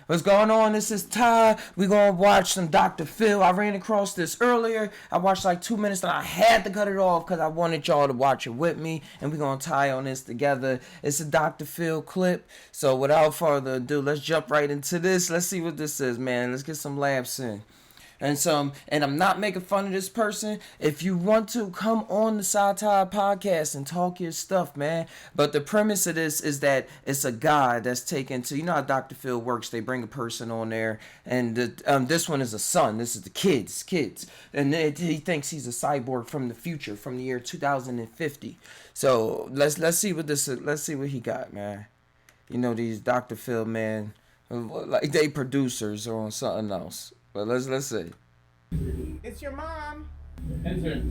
What's going on? This is Ty. We're going to watch some Dr.Phil. I ran across this earlier. I watched like 2 minutes and I had to cut it off because I wanted y'all to watch it with me. And we're going to tie on this together. It's a Dr.Phil clip. So without further ado, let's jump right into this. Let's see what this is, man. Let's get some laughs in. And I'm not making fun of this person. If you want to, come on the Satire podcast and talk your stuff, man. But the premise of this is that it's a guy that's taken to, you know how Dr. Phil works. They bring a person on there, and this one is a son. This is the kids, and he thinks he's a cyborg from the future, from the year 2050. So let's see what this is. Let's see what he got, man. You know these Dr. Phil, man, like they producers or on something else. But let's see. It's your mom. Enter.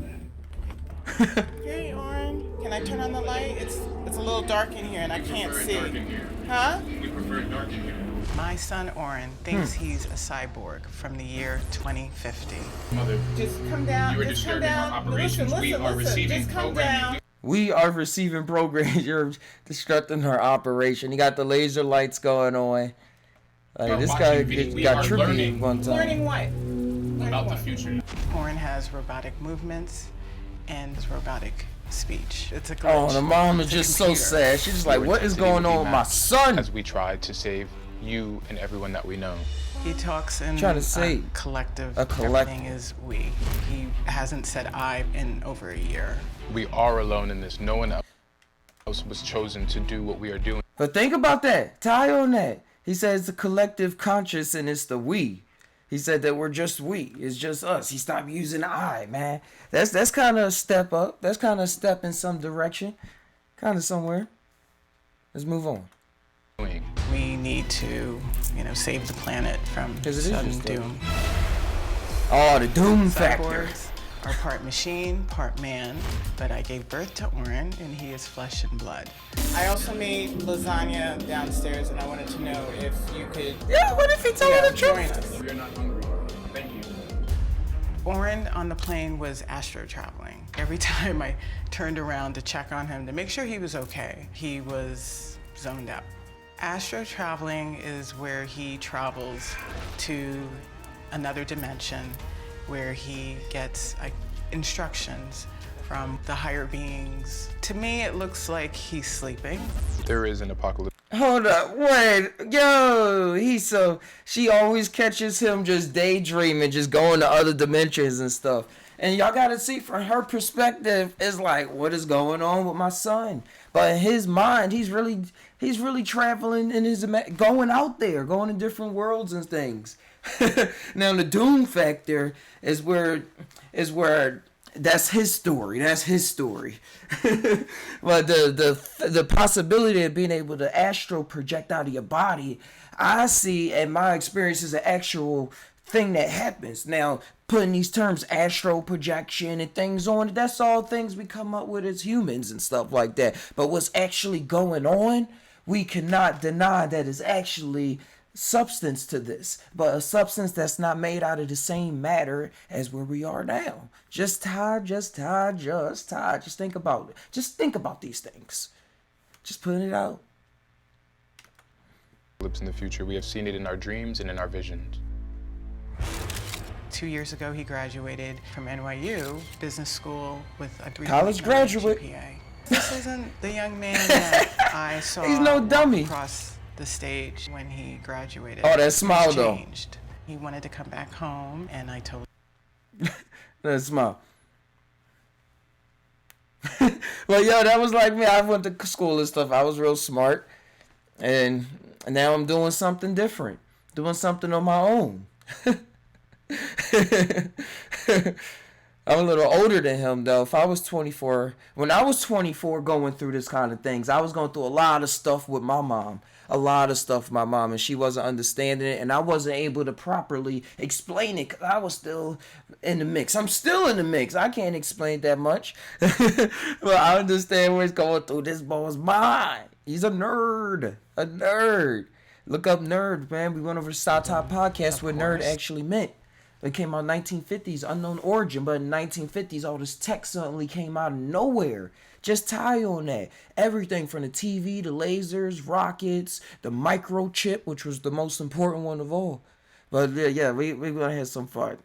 Hey, Oren. Can I turn on the light? It's a little dark in here and I can't see. Dark in here. Huh? We prefer dark in here. My son Oren thinks he's a cyborg from the year 2050. Mother, Just come down. you were Just come disturbing down. our operations. We are receiving Just come programming. down. We are receiving programs. You're disrupting her operation. You got the laser lights going on. Like, this guy got trippy one time. Learning what? About the future. Oren has robotic movements and robotic speech. It's a glitch. Oh, the mom is It's a just so computer. sad. She's just like, what is going on with my son? As we try to save you and everyone that we know. He talks in Trying to say a collective. a collective. Everything is we. He hasn't said I in over a year. We are alone in this. No one else was chosen to do what we are doing. But think about that. Tie on that. He says the collective conscious and it's the we. He said that we're just we. It's just us. He stopped using I, man. That's kind of a step up. That's kind of a step in some direction. Kind of somewhere. Let's move on. We need to, save the planet from 'Cause it is sudden just doom. Oh, the doom factor. Cyborgs are part machine, part man, but I gave birth to Oren, and he is flesh and blood. I also made lasagna downstairs, and I wanted to know if you could. Yeah, what if he told her the join truth? us. We are not hungry. Thank you. Oren on the plane was astro traveling. Every time I turned around to check on him to make sure he was okay, he was zoned out. Astro traveling is where he travels to another dimension where he gets instructions from the higher beings. To me, it looks like he's sleeping. There is an apocalypse. Hold up, wait, yo, she always catches him just daydreaming, just going to other dimensions and stuff. And y'all gotta see from her perspective, it's like, what is going on with my son? But in his mind, he's really traveling in going out there, going to different worlds and things. Now the doom factor is where that's his story. That's his story. But the possibility of being able to astral project out of your body, I see in my experience is an actual thing that happens. Now, putting these terms astral projection and things on it, that's all things we come up with as humans and stuff like that. But what's actually going on, we cannot deny that is actually substance to this, but a substance that's not made out of the same matter as where we are now. Just think about it. Just think about these things. Just putting it out. In the future, we have seen it in our dreams and in our visions. 2 years ago, he graduated from NYU Business School with a 3.9 College graduate. GPA. This isn't the young man that I saw He's no walk dummy. across the stage when he graduated. Oh, that smile, He's though. changed. He wanted to come back home, and I told That smile. Well, yo, that was like me. I went to school and stuff. I was real smart, and now I'm doing something different, doing something on my own. I'm a little older than him, though. If I was 24, when I was 24 going through this kind of things, I was going through a lot of stuff with my mom. And she wasn't understanding it, and I wasn't able to properly explain it because I was still in the mix. I'm still in the mix. I can't explain that much. But I understand what's going through this boy's mind. He's a nerd. Look up nerd, man. We went over to Satire Podcast what nerd actually meant. It came out in 1950s, unknown origin, but in 1950s, all this tech suddenly came out of nowhere. Just tie on that. Everything from the TV, the lasers, rockets, the microchip, which was the most important one of all. But yeah, we're going to have some fun.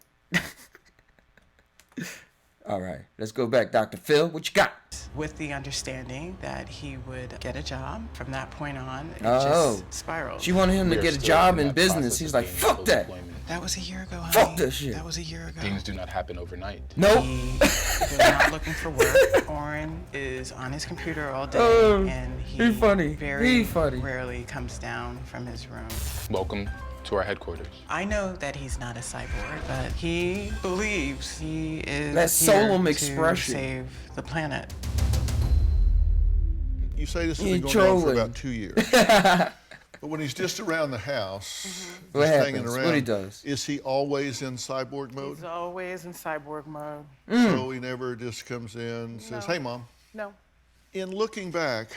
All right, let's go back. Dr. Phil, what you got? With the understanding that he would get a job. From that point on, it Oh. just spiraled. She wanted him to We are get a still job in that business. process He's of like, being fuck full that. employment. That was a year ago, honey. Fuck that shit. That was a year ago. Things do not happen overnight. Nope. He was not looking for work. Oren is on his computer all day, Oh, and he funny. very He funny. rarely comes down from his room. Welcome to our headquarters. I know that he's not a cyborg, but he believes he is That's here solemn to expression. save the planet. You say this has He been going on for trolling. about 2 years. But when he's just around the house, What just hanging happens? around, What he does? is he always in cyborg mode? He's always in cyborg mode. So he never just comes in and says, No. hey, Mom. No. In looking back,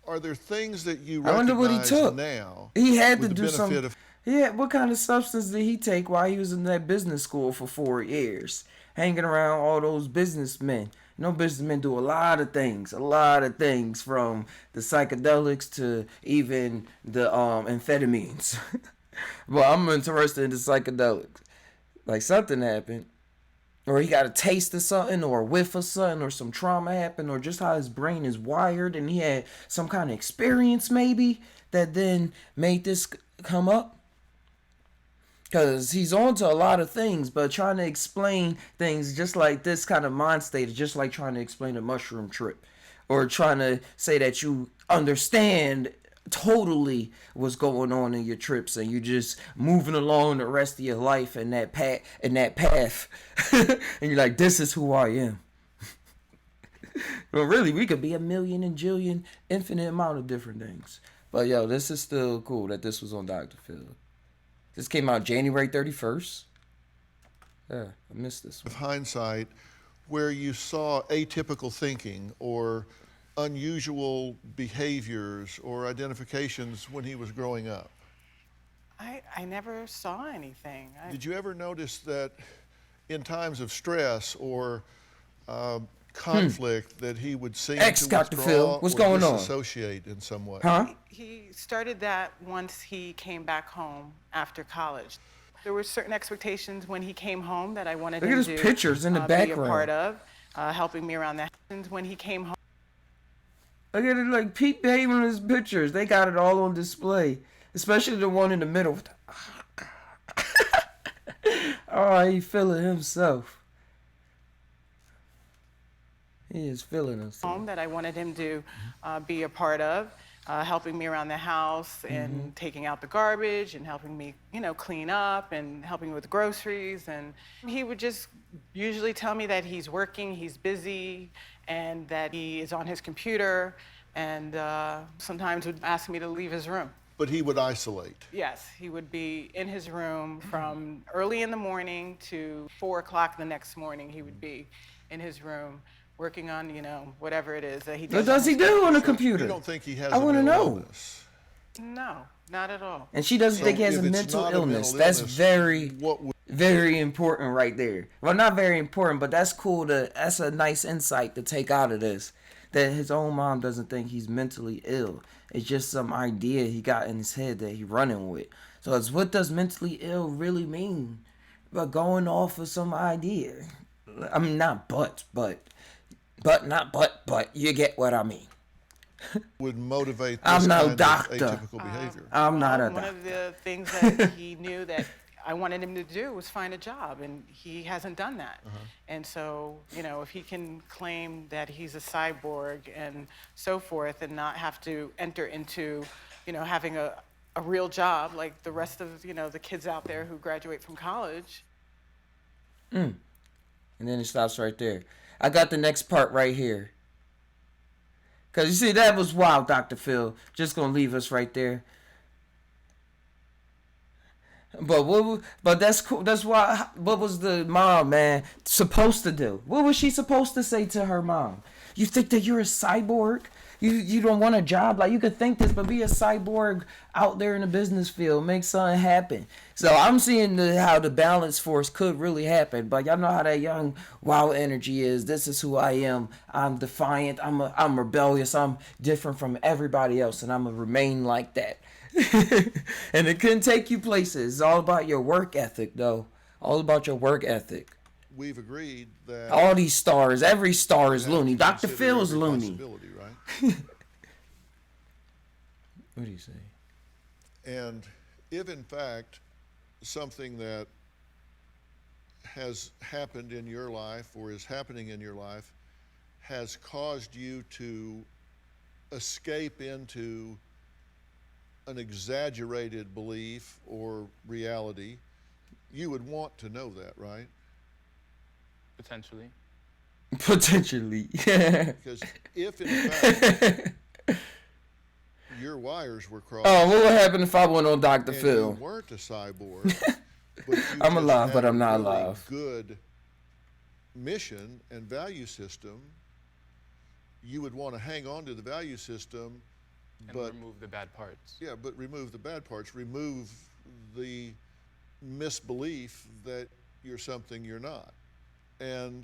are there things that you I wonder what he recognize took. now He had to with the do benefit something. of Yeah, what kind of substance did he take while he was in that business school for 4 years? Hanging around all those businessmen. You know, businessmen do a lot of things, from the psychedelics to even the amphetamines. Well, I'm interested in the psychedelics. Like something happened, or he got a taste of something, or a whiff of something, or some trauma happened, or just how his brain is wired, and he had some kind of experience maybe that then made this come up. Because he's on to a lot of things, but trying to explain things just like this kind of mind state is just like trying to explain a mushroom trip. Or trying to say that you understand totally what's going on in your trips and you just moving along the rest of your life in that path. And you're like, this is who I am. Well, really, we could be a million and jillion, infinite amount of different things. But yo, this is still cool that this was on Dr. Phil. This came out January 31st. Yeah, I missed this one. hindsight where you saw atypical thinking or unusual behaviors or identifications when he was growing up? I never saw anything. Did you ever notice that in times of stress or conflict that he would seem to Dr. withdraw Phil, what's or going on? disassociate in some way? Huh? He started that once he came back home after college. There were certain expectations when he came home that I wanted Look him at to his pictures in the be a background. part of, helping me around the house. When he came home, Look at it, like Pete Davidson's pictures. They got it all on display, especially the one in the middle. Oh, he feeling himself. He is feeling himself. that I wanted him to be a part of, helping me around the house and taking out the garbage and helping me, clean up and helping me with groceries. And he would just usually tell me that he's working, he's busy, and that he is on his computer, and sometimes would ask me to leave his room. But he would isolate. Yes, he would be in his room from early in the morning to 4 o'clock the next morning. He would be in his room working on, whatever it is that he does. What does he do on the You computer? don't think he has I a wanna mental know. illness? No, not at all. And she doesn't So think he has a if it's mental not a illness. mental That's illness, very, what would- very important right there. Well, not very important, but that's cool. That's a nice insight to take out of this. That his own mom doesn't think he's mentally ill. It's just some idea he got in his head that he's running with. So it's what does mentally ill really mean? But going off of some idea. I mean, not but you get what I mean. would motivate this I'm no kind of doctor. atypical behavior? I'm not a One doctor. of the things that he knew that I wanted him to do was find a job, and he hasn't done that. And so, if he can claim that he's a cyborg and so forth and not have to enter into, having a real job like the rest of, the kids out there who graduate from college. And then it stops right there. I got the next part right here. Because you see, that was wild, Dr. Phil. Just going to leave us right there. But that's cool. That's why. What was the mom, man, supposed to do? What was she supposed to say to her mom? You think that you're a cyborg? You don't want a job. Like, you could think this, but be a cyborg out there in the business field, make something happen. So I'm seeing how the balance force could really happen. But y'all know how that young wild energy is. This is who I am. I'm defiant. I'm rebellious. I'm different from everybody else, and I'm gonna remain like that. And it couldn't take you places. It's all about your work ethic, though. All about your work ethic. We've agreed that All these stars, every star is you have loony. to Dr. consider Phil's every loony. possibility, right? What do you say? And if in fact something that has happened in your life or is happening in your life has caused you to escape into an exaggerated belief or reality, you would want to know that, right? Potentially. Potentially. Because if in fact your wires were crossed, Oh, what would happen if I went on Dr. and Phil? you weren't a cyborg, but you I'm just alive, had but I'm a not really alive. good mission and value system, you would want to hang on to the value system, And but remove the bad parts. yeah, but remove the bad parts, remove the misbelief that you're something you're not. And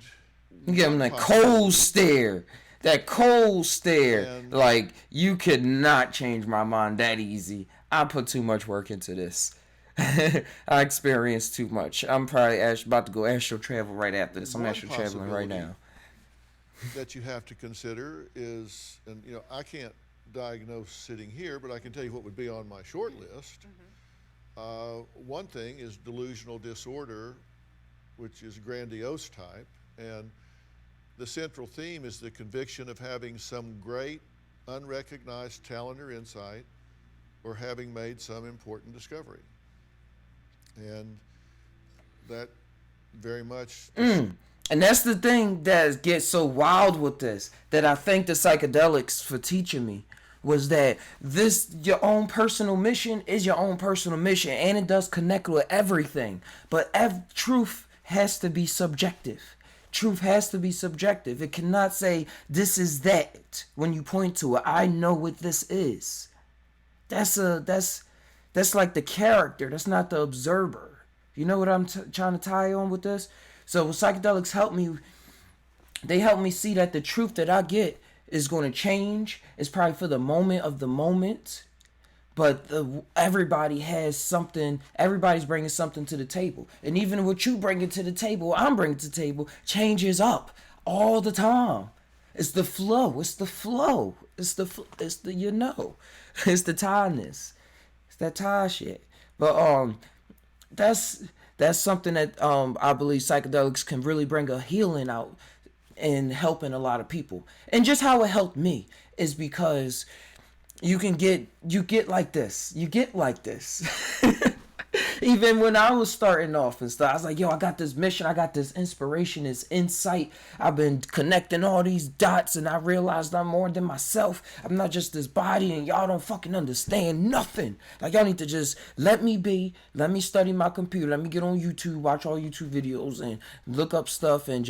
You give him that possibility- cold stare. That cold stare. And- Like, you could not change my mind that easy. I put too much work into this. I experienced too much. I'm probably about to go astral travel right after this. I'm One astral traveling right possibility now. that you have to consider is, and you know, I can't diagnose sitting here, but I can tell you what would be on my short list. One thing is delusional disorder, which is grandiose type, and the central theme is the conviction of having some great unrecognized talent or insight, or having made some important discovery. And that very much And that's the thing that gets so wild with this, that I thank the psychedelics for teaching me, was that your own personal mission is your own personal mission, and it does connect with everything. But truth has to be subjective. Truth has to be subjective. It cannot say this is that when you point to it. I know what this is. That's like the character. That's not the observer. You know what I'm trying to tie on with this? So psychedelics help me. They help me see that the truth that I get is going to change. It's probably for the moment of the moment. But everybody has something. Everybody's bringing something to the table. And even what you bring to the table, what I'm bringing to the table, changes up all the time. It's the flow. It's the flow. It's the It's the It's the tiredness. It's that tired shit. But that's something that I believe psychedelics can really bring a healing out and helping a lot of people. And just how it helped me is because you get like this. You get like this. Even when I was starting off and stuff, I was like, yo, I got this mission, I got this inspiration, this insight. I've been connecting all these dots, and I realized I'm more than myself. I'm not just this body, and y'all don't fucking understand nothing. Like, y'all need to just let me be, let me study my computer, let me get on YouTube, watch all YouTube videos, and look up stuff, and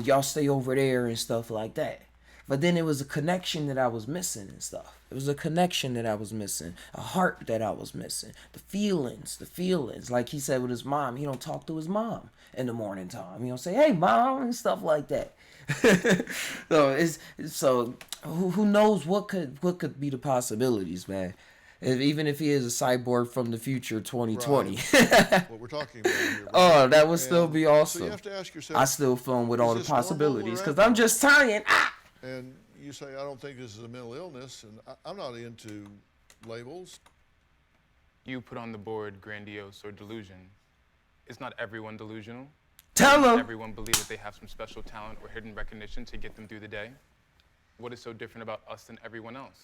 y'all stay over there and stuff like that. But then it was a connection that I was missing and stuff. It was a connection that I was missing. A heart that I was missing. The feelings. Like he said with his mom, he don't talk to his mom in the morning time. He don't say, hey, mom, and stuff like that. So who knows what could be the possibilities, man. Even if he is a cyborg from the future 2020. right. What we're talking about here. Right? Oh, that would still be awesome. So you have to ask yourself, I still film with all the this normal possibilities or because I'm just tired. and you say, I don't think this is a mental illness, and I'm not into labels. You put on the board grandiose or delusion. Is not everyone delusional? Tell Does him. everyone believe that they have some special talent or hidden recognition to get them through the day? What is so different about us than everyone else?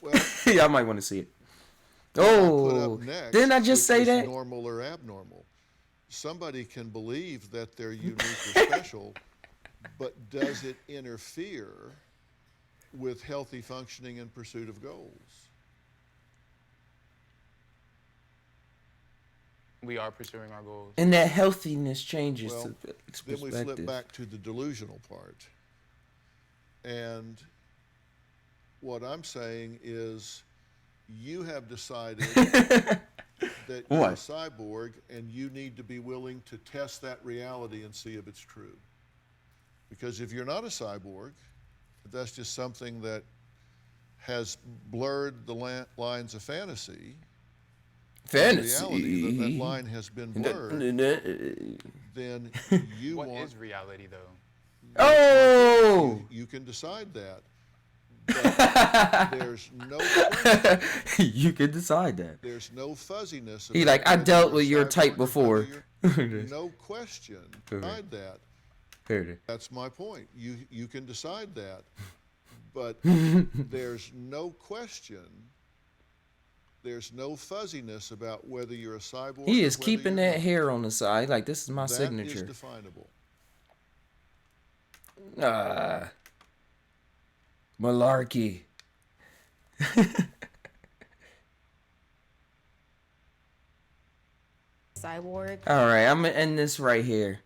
Well, Y'all might want to see it. put Oh, up next, didn't I just which say is that? normal or abnormal. Somebody can believe that they're unique or special, but does it interfere with healthy functioning and pursuit of goals? We are pursuing our goals. And that healthiness changes Well, to its then we perspective. flip back to the delusional part. And what I'm saying is you have decided that you're a What? cyborg, and you need to be willing to test that reality and see if it's true. Because if you're not a cyborg, if that's just something that has blurred the lines of fantasy, reality, that line has been blurred, then you What want... is reality, though? Oh! You can decide that. But there's no question. You can decide that. There's no fuzziness. He about like, I whether dealt you're with a your cyborg type or before. whether you're- no question. Okay. Decide that. Here That's my point. You can decide that. But there's no question. There's no fuzziness about whether you're a cyborg. He or is whether keeping you're that not. hair on the side. Like, this is my That is signature. definable. Malarkey. Cyborg. All right, I'm gonna end this right here.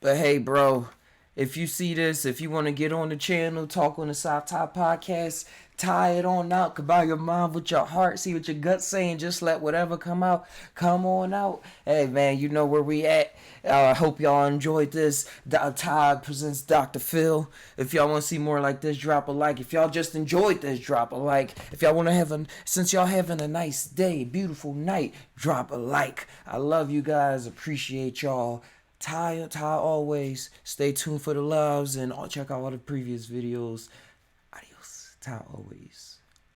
But hey, bro, if you see this, if you want to get on the channel, talk on the Soft Top Podcast, tie it on out, combine your mind with your heart, see what your gut's saying, just let whatever come out, come on out. Hey, man, you know where we at. I hope y'all enjoyed this. Todd presents Dr. Phil. If y'all want to see more like this, drop a like. If y'all just enjoyed this, drop a like. If y'all want to have since y'all having a nice day, beautiful night, drop a like. I love you guys. Appreciate y'all. Ty always. Stay tuned for the loves and check out all the previous videos. Adios. Ty always.